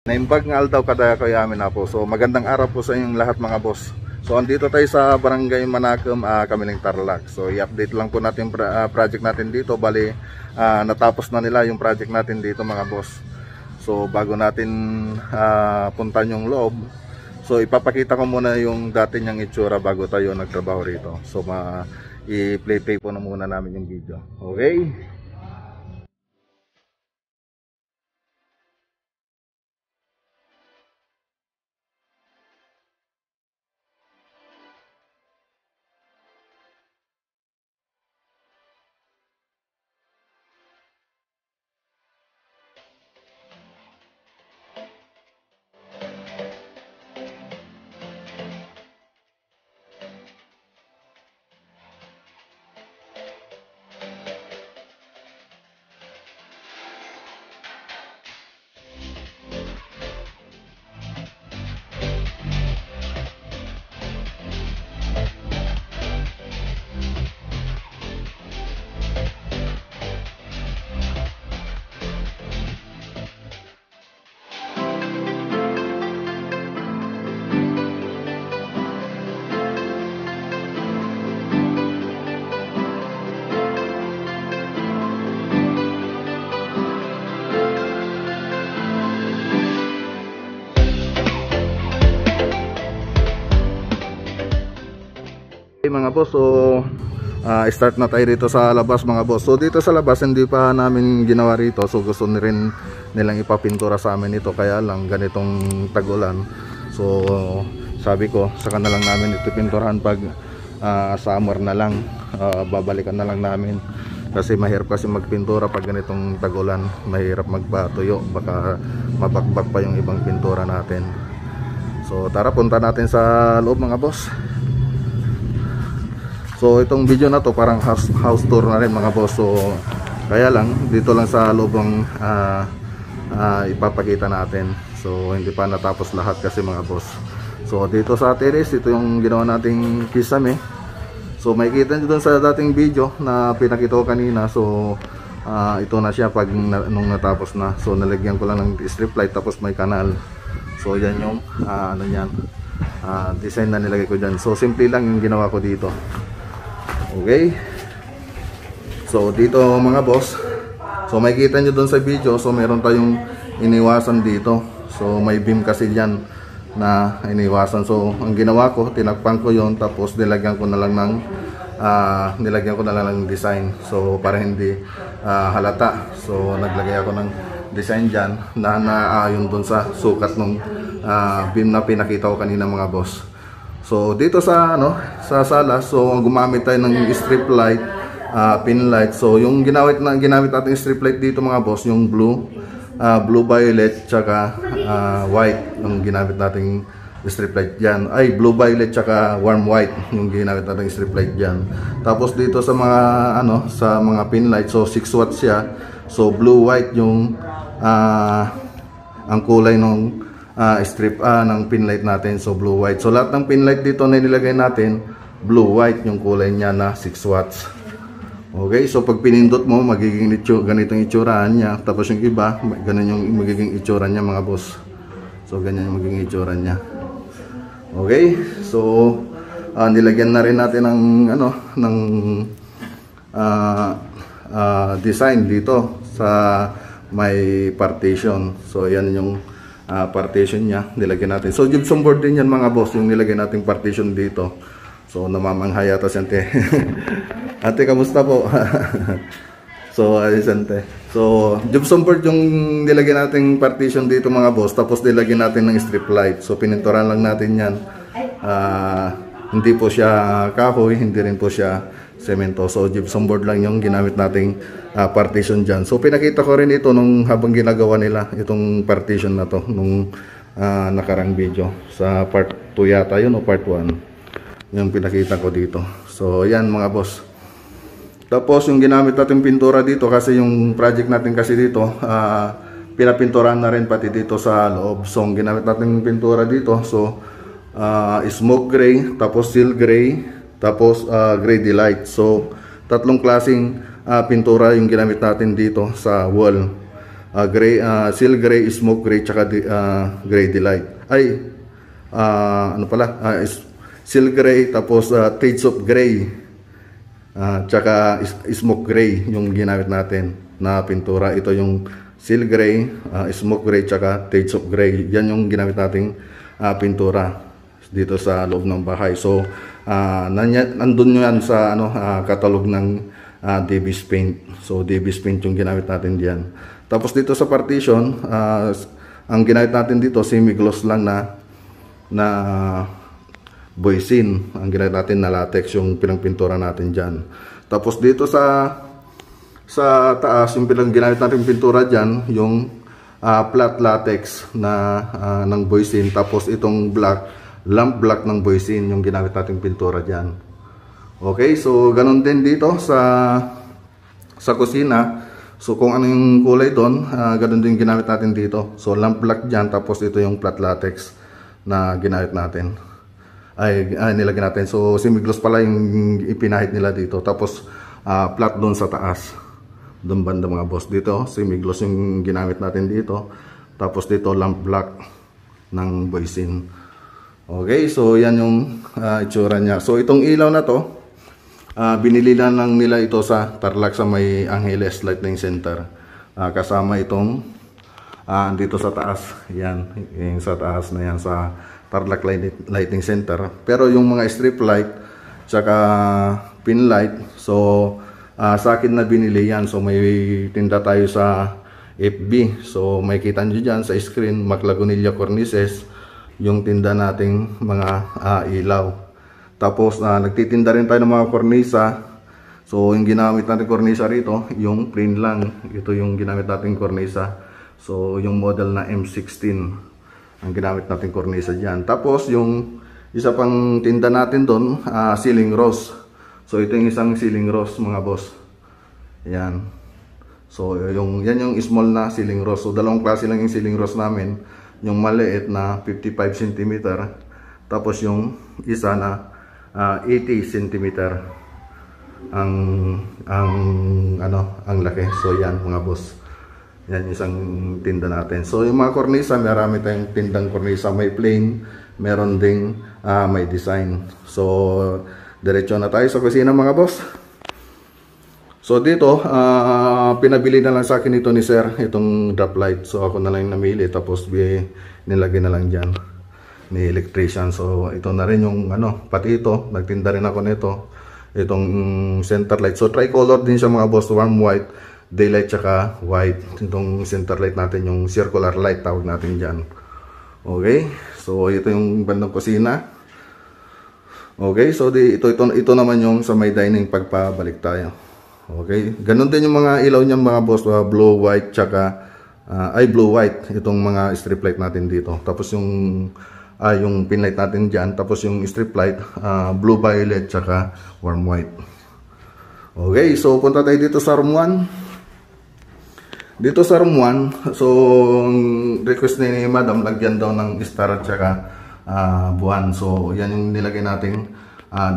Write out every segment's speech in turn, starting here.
Naimbag nga aldaw kada kayo amin na po. So magandang araw po sa inyong lahat mga boss. So andito tayo sa Barangay Manacom, Kamiling Tarlac. So i-update lang po natin project natin dito. Bali natapos na nila yung project natin dito mga boss. So bago natin puntan yung loob, so ipapakita ko muna yung dati niyang itsura bago tayo nagtrabaho rito. So i-play po na muna namin yung video. Okay? Mga boss, so start na tayo dito sa labas mga boss. So dito sa labas hindi pa namin ginawa rito, so gusto rin nilang ipapintura sa amin ito, kaya lang ganitong tag-ulan. So sabi ko saka na lang namin ito pinturahan pag summer na lang, babalikan na lang namin kasi mahirap kasi magpintura pag ganitong tag-ulan, mahirap magpatuyo, baka mabagbag pa yung ibang pintura natin. So tara, punta natin sa loob mga boss. So itong video na to parang house tour na rin mga boss. So kaya lang dito lang sa loob ang ipapakita natin. So hindi pa natapos lahat kasi mga boss. So dito sa terrace, ito yung ginawa nating kisame. So makikita nyo dun sa dating video na pinakita ko kanina. So ito na siya pag nung natapos na. So nalagyan ko lang ng strip light tapos may kanal. So yan yung ano yan, design na nilagay ko dyan. So simple lang yung ginawa ko dito. Okay, so dito mga boss, so makikita nyo dun sa video, so meron tayong iniwasan dito. So may beam kasi dyan na iniwasan. So ang ginawa ko, tinakpan ko yon, tapos nilagyan ko na lang ng design. So para hindi halata, so naglagay ako ng design dyan na naayon dun sa sukat ng beam na pinakita ko kanina mga boss. So dito sa sa sala, so gumamit tayo ng strip light, pin light. So yung ginamit natin strip light dito mga boss, yung blue violet tsaka white yung ginamit nating strip light diyan. Ay, blue violet tsaka warm white yung ginamit nating strip light diyan. Tapos dito sa mga sa mga pin light, so 6 watts siya. So blue white yung ang kulay ng strip ng pin light natin, so blue white. So lahat ng pin light dito na nilagay natin, blue white yung kulay niya na 6 watts. Okay, so pag pinindot mo, magiging ganitong itsurahan niya. Tapos yung iba, ganun yung magiging itsura niya mga boss. So ganyan yung magiging itsura niya. Okay, so nilagyan na rin natin ng design dito sa may partition. So yan yung partition niya, nilagyan natin. So gypsum board din yan mga boss, yung nilagyan natin partition dito. So namamanghaya ta si ante. Ate, kamusta po? So ayos ante. So gypsum board yung nilagyan natin partition dito mga boss, tapos nilagyan natin ng strip light. So pininturan lang natin yan. Hindi po siya kahoy, hindi rin po siya semento. So gypsum board lang yung ginamit nating partition dyan. So pinakita ko rin ito nung habang ginagawa nila itong partition na to nung nakarang video. Sa part 2 yata yun o part 1 yung pinakita ko dito. So yan mga boss. Tapos yung ginamit natin pintura dito, kasi yung project natin kasi dito pinapinturahan na rin pati dito sa loob. So ang ginamit natin pintura dito, so smoke gray, tapos steel gray, tapos gray delight. So tatlong klaseng pintura yung ginamit natin dito sa wall. gray, seal gray, smoke gray, tsaka gray delight. Ay, ano pala, seal gray, tapos shades of gray, tsaka smoke gray yung ginamit natin na pintura. Ito yung seal gray, smoke gray, tsaka shades of gray. Yan yung ginamit nating pintura dito sa loob ng bahay. So, nandun yan sa catalog ng Davis Paint. So, Davis Paint yung ginamit natin diyan. Tapos dito sa partition, ang ginamit natin dito, semi-gloss lang na boysin. Ang ginamit natin na latex yung pinangpintura natin diyan. Tapos dito sa taas, yung ginamit natin pintura diyan, yung flat latex ng boysin. Tapos itong lamp black ng boysin yung ginamit natin pintura diyan. Okay, so ganun din dito sa kusina. So kung ano yung kulay doon, ganun din ginamit natin dito. So lamp black dyan, tapos ito yung flat latex na ginamit natin. Nilagyan natin. So semi-gloss pala yung ipinahid nila dito. Tapos flat doon sa taas. Doon banda mga boss. Dito, semi-gloss yung ginamit natin dito. Tapos dito lamp black ng boysin. Okay, so yan yung itsura niya. So itong ilaw na to, binili lang nila ito sa Tarlac sa may Angeles Lighting Center. Kasama itong dito sa taas. Yan, yung sa taas na yan sa Tarlac Lighting Center. Pero yung mga strip light tsaka pin light, so sa akin na binili yan. So may tinda tayo sa FB. So may kita nyo dyan sa screen, Maclagunilla Cornices, yung tinda nating mga ilaw. Tapos nagtitinda rin tayo ng mga kornisa. So yung ginamit natin kornisa rito, yung plain lang. Ito yung ginamit natin kornisa. So yung model na M16 ang ginamit natin kornisa dyan. Tapos yung isa pang tinda natin doon, ceiling rose. So ito yung isang ceiling rose mga boss. Yan. So yan yung small na ceiling rose. So dalawang klase lang yung ceiling rose namin. Yung maliit na 55 cm. Tapos yung isa na 80 cm ang laki. So yan mga boss, yan isang tinda natin. So yung mga kornisa, marami tayong tindang kornisa, may plain, meron ding may design. So diretso na tayo sa kusina mga boss. So dito pinabili na lang sa akin ito ni sir, itong drop light. So ako na lang namili, tapos nilagay na lang dyan ni electrician. So ito na rin yung pati ito, nagtinda rin ako nito, itong center light. So tricolor din siya mga boss, warm white, daylight tsaka white. Itong center light natin, yung circular light tawag natin dyan. Okay, so ito yung bandang kusina. Okay, so ito naman yung sa may dining, pagpabalik tayo. Okay, ganun din yung mga ilaw niya mga boss, blue white tsaka blue white, itong mga strip light natin dito. Tapos yung pin light natin dyan. Tapos yung strip light, blue violet tsaka warm white. Okay, so punta tayo dito sa room 1. Dito sa room 1, so request ni madam, lagyan daw ng star at tsaka buwan. So yan yung nilagay nating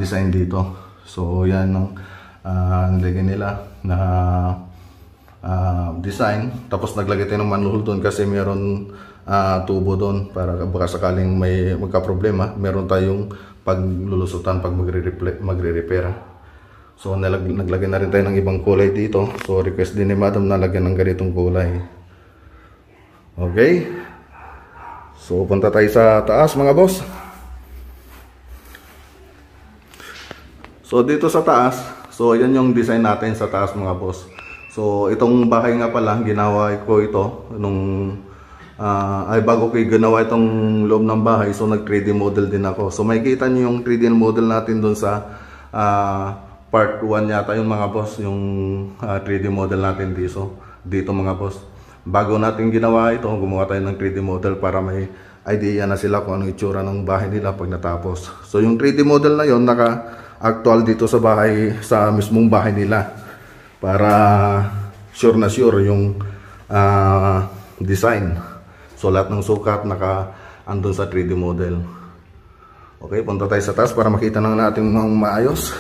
design dito. So yan yung nilagay nila na design. Tapos naglagay tayo ng manhole doon kasi meron tubo doon para baka sakaling may magka-problema, meron tayong paglulusutan pag magre-repair. So naglagay na rin tayo ng ibang kulay dito. So request din ni madam na lagyan ng ganitong kulay. Okay, so punta tayo sa taas mga boss. So dito sa taas, so yan yung design natin sa taas mga boss. So itong bahay nga pala, ginawa ko ito nung bago ko ginawa itong loob ng bahay. So nag 3D model din ako. So makikita nyo yung 3D model natin doon sa part 1 yata yung mga boss, yung 3D model natin dito mga boss. Bago natin ginawa ito, gumawa tayo ng 3D model para may idea na sila kung anong itsura ng bahay nila pag natapos. So yung 3D model na yon naka-actual dito sa bahay, sa mismong bahay nila, para sure na sure yung design. So lahat ng sukat andun sa 3D model. Okay, punta tayo sa taas para makita ng natin mga maayos.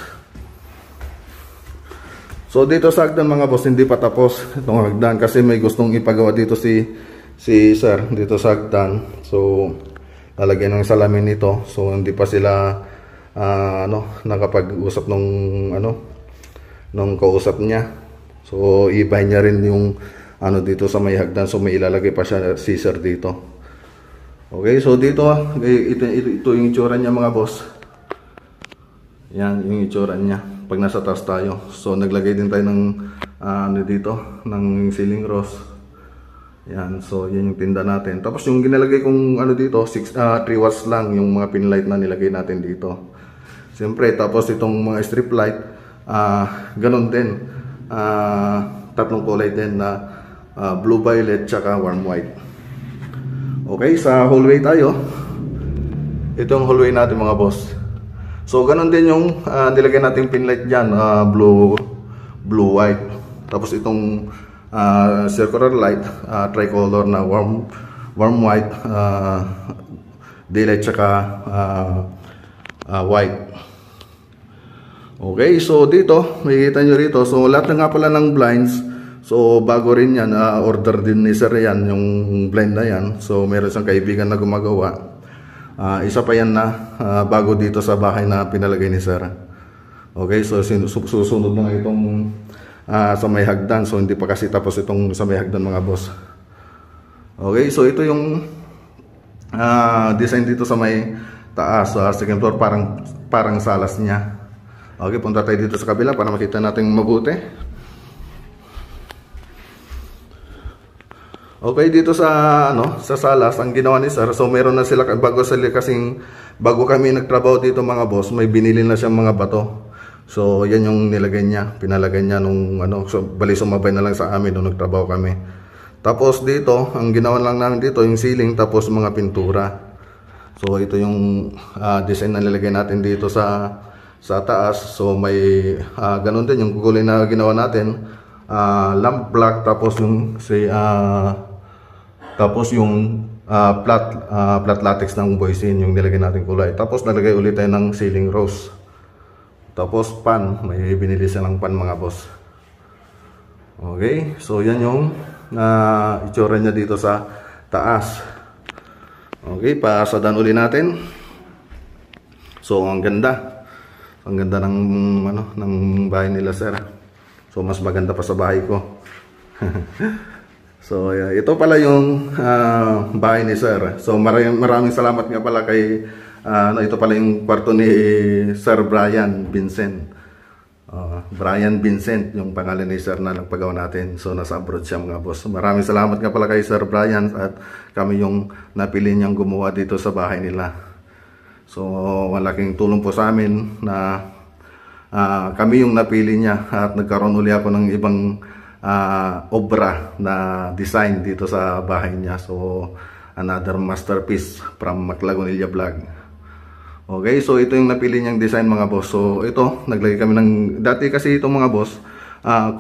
So dito sa hagdan mga boss, hindi pa tapos itong hagdan kasi may gustong ipagawa dito si sir dito sa hagdan. So lalagyan ng salamin nito. So hindi pa sila nakapag-usap nung kausap niya. So ibahin niya rin yung dito sa may hagdan. So may ilalagay pa siya si sir dito. Okay, so dito ito yung itsura niya mga boss. Yan yung itsura niya pag nasa taas tayo. So naglagay din tayo ng dito ng ceiling rose. Yan, so yan yung tinda natin. Tapos yung ginalagay kong dito 3 watts lang yung mga pin light na nilagay natin dito. Siyempre, tapos itong mga strip light ganun din. Tatlong kulay din na blue violet tsaka warm white. Okay, sa hallway tayo. Itong hallway natin mga boss. So ganun din yung nilagay natin pin light dyan, blue white. Tapos itong circular light, tricolor na warm white, daylight tsaka white. Okay, so dito makikita nyo rito, so lahat na nga pala ng blinds, so bago rin yan, order din ni sir yan, yung blind na yan. So meron siyang kaibigan na gumagawa. Isa pa yan na bago dito sa bahay na pinalagay ni sir. Okay, so susunod na itong sa may hagdan. So hindi pa kasi tapos itong sa may hagdan mga boss. Okay, so ito yung design dito sa may taas, second floor, parang salas niya. Okay, punta tayo dito sa kabila para makita natin mabuti. Okay, dito sa sa salas ang ginawa ni sir, so meron na sila bago kami nagtrabaho dito mga boss, may binili na siyang mga bato. So yan yung nilagay niya, pinalagay niya nung so bali sumabay na lang sa amin nung nagtrabaho kami. Tapos dito, ang ginawa lang namin dito yung ceiling tapos mga pintura. So ito yung design na nilagay natin dito sa taas. So may ganun din yung kulay na ginawa natin, lamp black, tapos yung flat latex ng boysin yung nilagay natin kulay. Tapos nalagay ulit tayo ng ceiling rose. Tapos pan, may binili silang pan mga boss. Okay, so yan yung itsura niya dito sa taas. Okay, pasadan uli natin. So ang ganda. Ang ganda ng ng bahay nila sir. So mas maganda pa sa bahay ko. So ito pala yung bahay ni sir. So maraming salamat nga pala kay ito pala yung kwarto ni Sir Brian Vincent. Brian Vincent yung pangalan ni sir na nagpagawa natin. So nasa abroad siya mga boss. Maraming salamat nga pala kay Sir Brian at kami yung napili niyang gumawa dito sa bahay nila. So malaking tulong po sa amin na kami yung napili niya at nagkaroon uli ako ng ibang obra na design dito sa bahay niya. So another masterpiece from Maclagonilla Vlog. Okay, so ito yung napili niyang design mga boss. So ito, naglagay kami ng, dati kasi itong mga boss,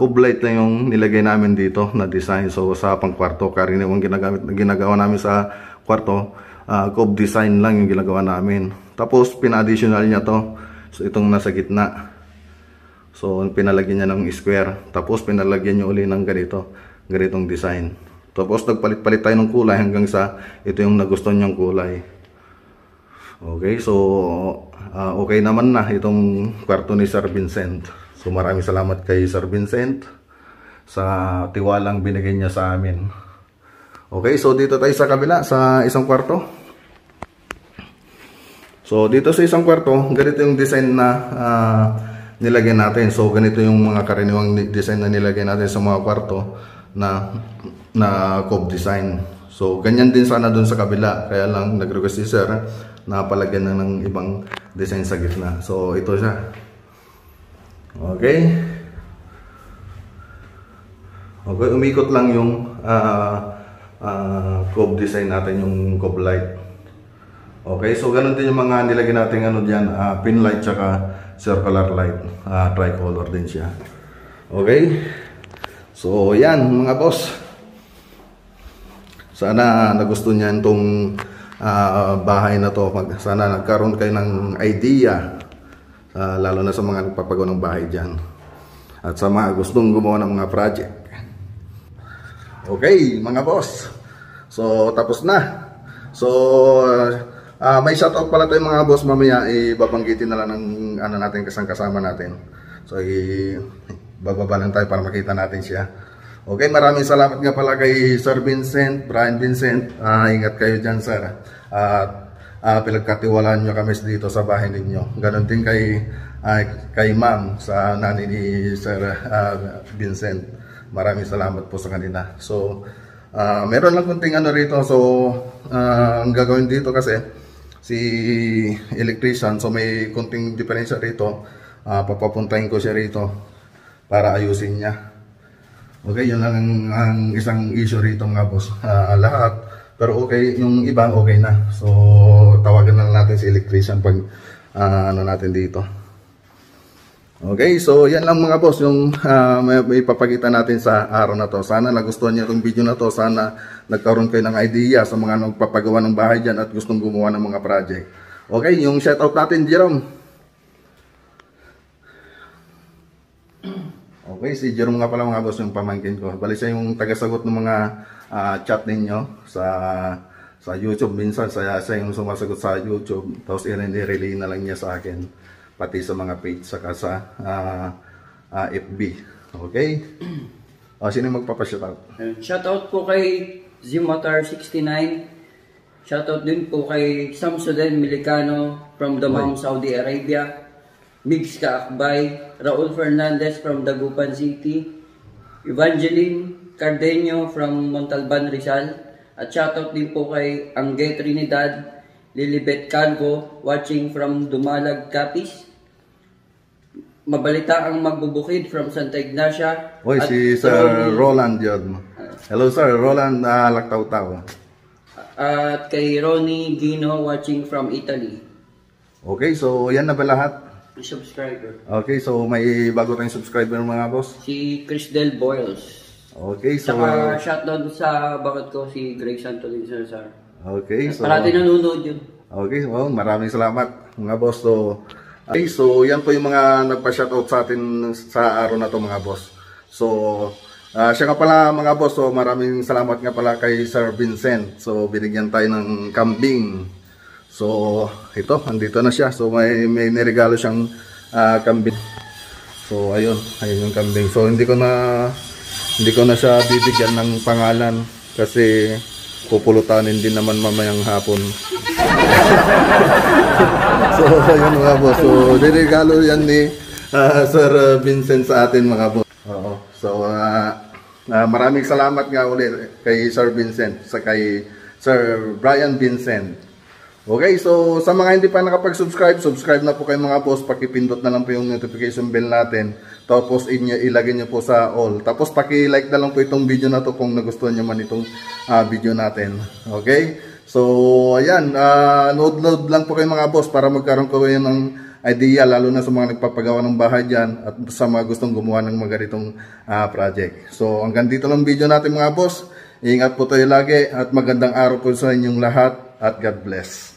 cube light na yung nilagay namin dito na design. So sa pangkwarto, karaniwang ginagawa namin sa kwarto, cube design lang yung ginagawa namin. Tapos pina-additional niya to, so itong nasa gitna. So pinalagyan niya ng square, tapos pinalagyan niya uli ng ganitong design. Tapos nagpalit-palit tayo ng kulay hanggang sa ito yung nagustuhan niyang kulay. Okay, so okay naman na itong kwarto ni Sir Vincent. So maraming salamat kay Sir Vincent sa tiwalang binigay niya sa amin. Okay, so dito tayo sa kabila, sa isang kwarto. So dito sa isang kwarto, ganito yung design na nilagay natin. So ganito yung mga karaniwang design na nilagay natin sa mga kwarto na cube design. So ganyan din sana dun sa kabila, kaya lang nag-request si sir na palagyan na ng ibang design sa gitna. So ito siya. Okay. Okay, umikot lang yung cube design natin, yung cube light. Okay, so ganun din yung mga nilagay natin diyan, pin light tsaka circular light, tricolor din siya. Okay. So yan mga boss. Sana nagustuhan niyo itong bahay na to. Sana nagkaroon kayo ng idea, lalo na sa mga nagpapagawa ng bahay dyan. at sa mga gustong gumawa ng mga project. Okay, mga boss. So, tapos na. So, may shoutout pala tayo mga boss. Mamaya, ibabanggitin na lang ng natin kasama natin. So, bababa lang tayo para makita natin siya. Okay, maraming salamat nga pala kay Sir Vincent, Brian Vincent. Ingat kayo dyan, sir. Pinagkatiwalaan nyo kami dito sa bahay ninyo. Ganon din kay ma'am sa nanay ni Sir Vincent. Maraming salamat po sa kanila. So, meron lang kunting rito. So, ang gagawin dito kasi si electrician, so may kunting diferensya rito. Papapuntahin ko siya rito para ayusin niya. Okay, yun lang ang isang issue rito mga boss. Lahat, pero okay, yung iba okay na. So, tawagan na natin si electrician pag natin dito. Okay, so yan lang mga boss yung may ipapakita natin sa araw na to. Sana nagustuhan niyo itong video na to. Sana nagkaroon kayo ng idea sa mga nagpapagawa ng bahay dyan at gustong gumawa ng mga project. Okay, yung shoutout natin, Jerome. Okay, si Jerome nga pala mga boss yung pamangkin ko. Bali siya yung tagasagot ng mga chat ninyo sa YouTube. Minsan siya yung sumasagot sa YouTube. Tapos i-relay na lang niya sa akin. Pati sa mga page saka sa FB. Okay? Sino magpapashoutout? Shoutout po kay Zimatar69. Shoutout din po kay Samsudin Milicano from Dammam, Saudi Arabia. Migs Kaakbay. Raul Fernandez from Dagupan City. Evangeline Cardenio from Montalban, Rizal. At shoutout din po kay Angge Trinidad, Lilibet Calvo, watching from Dumalag, Capiz. Mabalita ang magbubukid from Santa Ignacia. Oy, si Sir Roland yun. Hello Sir Roland Lactaw-Taw. At kay Ronnie Gino, watching from Italy. Okay, so yan na ba lahat? Subscriber. Okay, so may bago tayong subscriber mga boss. Si Crisdel Boyles. Okay, so saka shoutout sa bakit ko si Greg Santolin Salazar. Okay, so parati nanonood yun. Okay, well, maraming salamat mga boss. So, okay, so yan po yung mga nagpa-shoutout sa atin sa araw na to mga boss. So, siya nga pala mga boss, so maraming salamat nga pala kay Sir Vincent. So, binigyan tayo ng kambing. So, ito, andito na siya. So, may niregalo siyang kambing. So, ayun yung kambing. So, hindi ko na siya bibigyan ng pangalan kasi pupulutanin din naman mamayang hapon. So, ayun mga boss. So, niregalo yan ni Sir Vincent sa atin mga boss. Oo. So, maraming salamat nga ulit kay Sir Vincent sa kay Sir Brian Vincent. Okay, so sa mga hindi pa nakapag-subscribe, subscribe na po kayo mga boss. Pakipindot na lang po yung notification bell natin. Tapos ilagay nyo po sa all. Tapos paki-like na lang po itong video na to kung nagustuhan nyo man itong video natin. Okay? So, ayan. Load lang po kayo mga boss para magkaroon ko kayo ng idea, lalo na sa mga nagpapagawa ng bahay dyan at sa mga gustong gumawa ng mga ganitong project. So, hanggang dito lang video natin mga boss. Ingat po tayo lagi at magandang araw po sa inyong lahat at God bless.